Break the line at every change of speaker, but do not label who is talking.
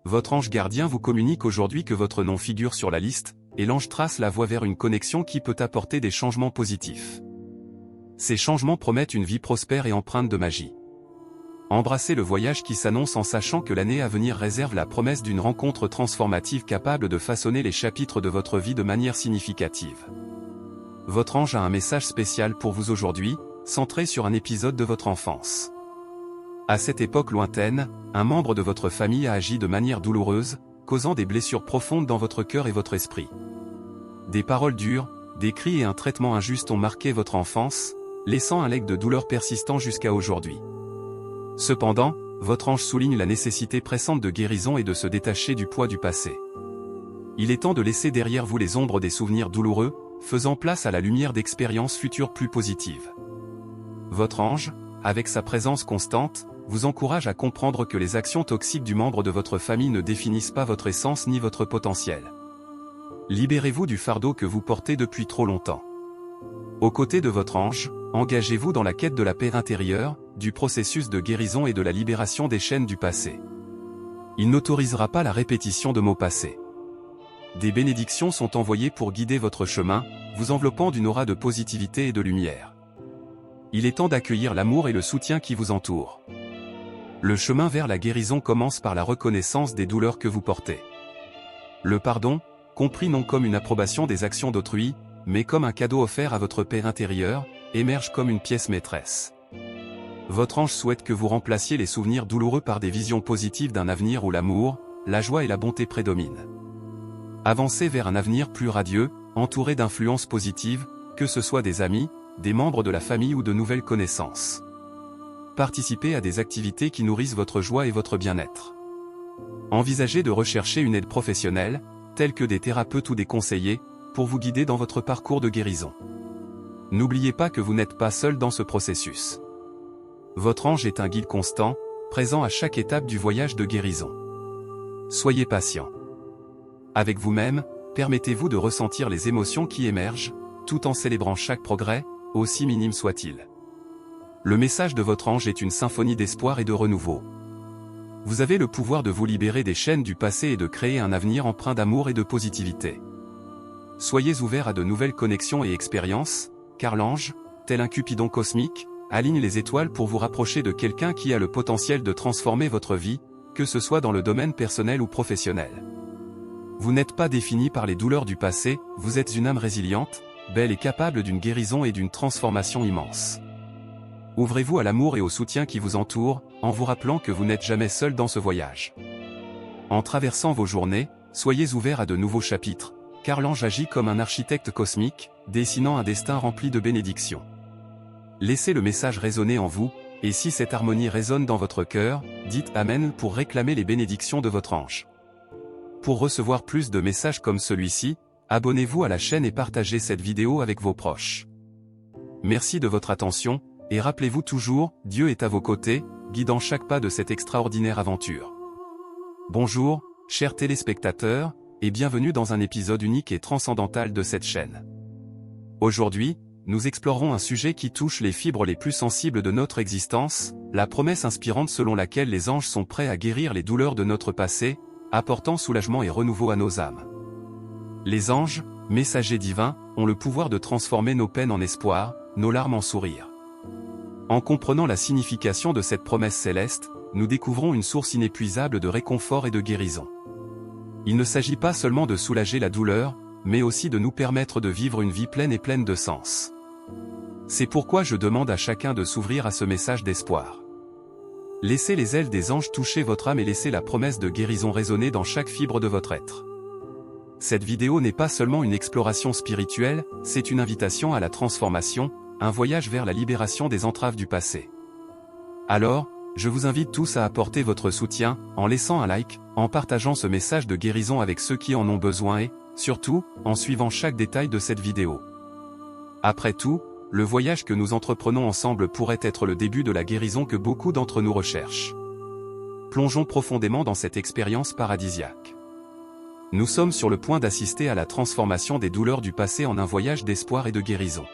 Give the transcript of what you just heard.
Votre ange gardien vous communique aujourd'hui que votre nom figure sur la liste, et l'ange trace la voie vers une connexion qui peut apporter des changements positifs. Ces changements promettent une vie prospère et empreinte de magie. Embrassez le voyage qui s'annonce en sachant que l'année à venir réserve la promesse d'une rencontre transformative capable de façonner les chapitres de votre vie de manière significative. Votre ange a un message spécial pour vous aujourd'hui, centré sur un épisode de votre enfance. À cette époque lointaine, un membre de votre famille a agi de manière douloureuse, causant des blessures profondes dans votre cœur et votre esprit. Des paroles dures, des cris et un traitement injuste ont marqué votre enfance, laissant un legs de douleur persistant jusqu'à aujourd'hui. Cependant, votre ange souligne la nécessité pressante de guérison et de se détacher du poids du passé. Il est temps de laisser derrière vous les ombres des souvenirs douloureux, faisant place à la lumière d'expériences futures plus positives. Votre ange, avec sa présence constante, vous encourage à comprendre que les actions toxiques du membre de votre famille ne définissent pas votre essence ni votre potentiel. Libérez-vous du fardeau que vous portez depuis trop longtemps. Aux côtés de votre ange, engagez-vous dans la quête de la paix intérieure, du processus de guérison et de la libération des chaînes du passé. Il n'autorisera pas la répétition de mots passés. Des bénédictions sont envoyées pour guider votre chemin, vous enveloppant d'une aura de positivité et de lumière. Il est temps d'accueillir l'amour et le soutien qui vous entourent. Le chemin vers la guérison commence par la reconnaissance des douleurs que vous portez. Le pardon, compris non comme une approbation des actions d'autrui, mais comme un cadeau offert à votre paix intérieure, émerge comme une pièce maîtresse. Votre ange souhaite que vous remplaciez les souvenirs douloureux par des visions positives d'un avenir où l'amour, la joie et la bonté prédominent. Avancez vers un avenir plus radieux, entouré d'influences positives, que ce soit des amis, des membres de la famille ou de nouvelles connaissances. Participez à des activités qui nourrissent votre joie et votre bien-être. Envisagez de rechercher une aide professionnelle, telle que des thérapeutes ou des conseillers, pour vous guider dans votre parcours de guérison. N'oubliez pas que vous n'êtes pas seul dans ce processus. Votre ange est un guide constant, présent à chaque étape du voyage de guérison. Soyez patient. Avec vous-même, permettez-vous de ressentir les émotions qui émergent, tout en célébrant chaque progrès, aussi minime soit-il. Le message de votre ange est une symphonie d'espoir et de renouveau. Vous avez le pouvoir de vous libérer des chaînes du passé et de créer un avenir empreint d'amour et de positivité. Soyez ouverts à de nouvelles connexions et expériences, car l'ange, tel un Cupidon cosmique, aligne les étoiles pour vous rapprocher de quelqu'un qui a le potentiel de transformer votre vie, que ce soit dans le domaine personnel ou professionnel. Vous n'êtes pas défini par les douleurs du passé, vous êtes une âme résiliente, belle et capable d'une guérison et d'une transformation immense. Ouvrez-vous à l'amour et au soutien qui vous entourent, en vous rappelant que vous n'êtes jamais seul dans ce voyage. En traversant vos journées, soyez ouverts à de nouveaux chapitres, car l'ange agit comme un architecte cosmique, dessinant un destin rempli de bénédictions. Laissez le message résonner en vous, et si cette harmonie résonne dans votre cœur, dites Amen pour réclamer les bénédictions de votre ange. Pour recevoir plus de messages comme celui-ci, abonnez-vous à la chaîne et partagez cette vidéo avec vos proches. Merci de votre attention, et rappelez-vous toujours, Dieu est à vos côtés, guidant chaque pas de cette extraordinaire aventure. Bonjour, chers téléspectateurs, et bienvenue dans un épisode unique et transcendantal de cette chaîne. Aujourd'hui, nous explorerons un sujet qui touche les fibres les plus sensibles de notre existence, la promesse inspirante selon laquelle les anges sont prêts à guérir les douleurs de notre passé, apportant soulagement et renouveau à nos âmes. Les anges, messagers divins, ont le pouvoir de transformer nos peines en espoir, nos larmes en sourires. En comprenant la signification de cette promesse céleste, nous découvrons une source inépuisable de réconfort et de guérison. Il ne s'agit pas seulement de soulager la douleur, mais aussi de nous permettre de vivre une vie pleine et pleine de sens. C'est pourquoi je demande à chacun de s'ouvrir à ce message d'espoir. Laissez les ailes des anges toucher votre âme et laissez la promesse de guérison résonner dans chaque fibre de votre être. Cette vidéo n'est pas seulement une exploration spirituelle, c'est une invitation à la transformation, un voyage vers la libération des entraves du passé. Alors, je vous invite tous à apporter votre soutien, en laissant un like, en partageant ce message de guérison avec ceux qui en ont besoin et, surtout, en suivant chaque détail de cette vidéo. Après tout, le voyage que nous entreprenons ensemble pourrait être le début de la guérison que beaucoup d'entre nous recherchent. Plongeons profondément dans cette expérience paradisiaque. Nous sommes sur le point d'assister à la transformation des douleurs du passé en un voyage d'espoir et de guérison.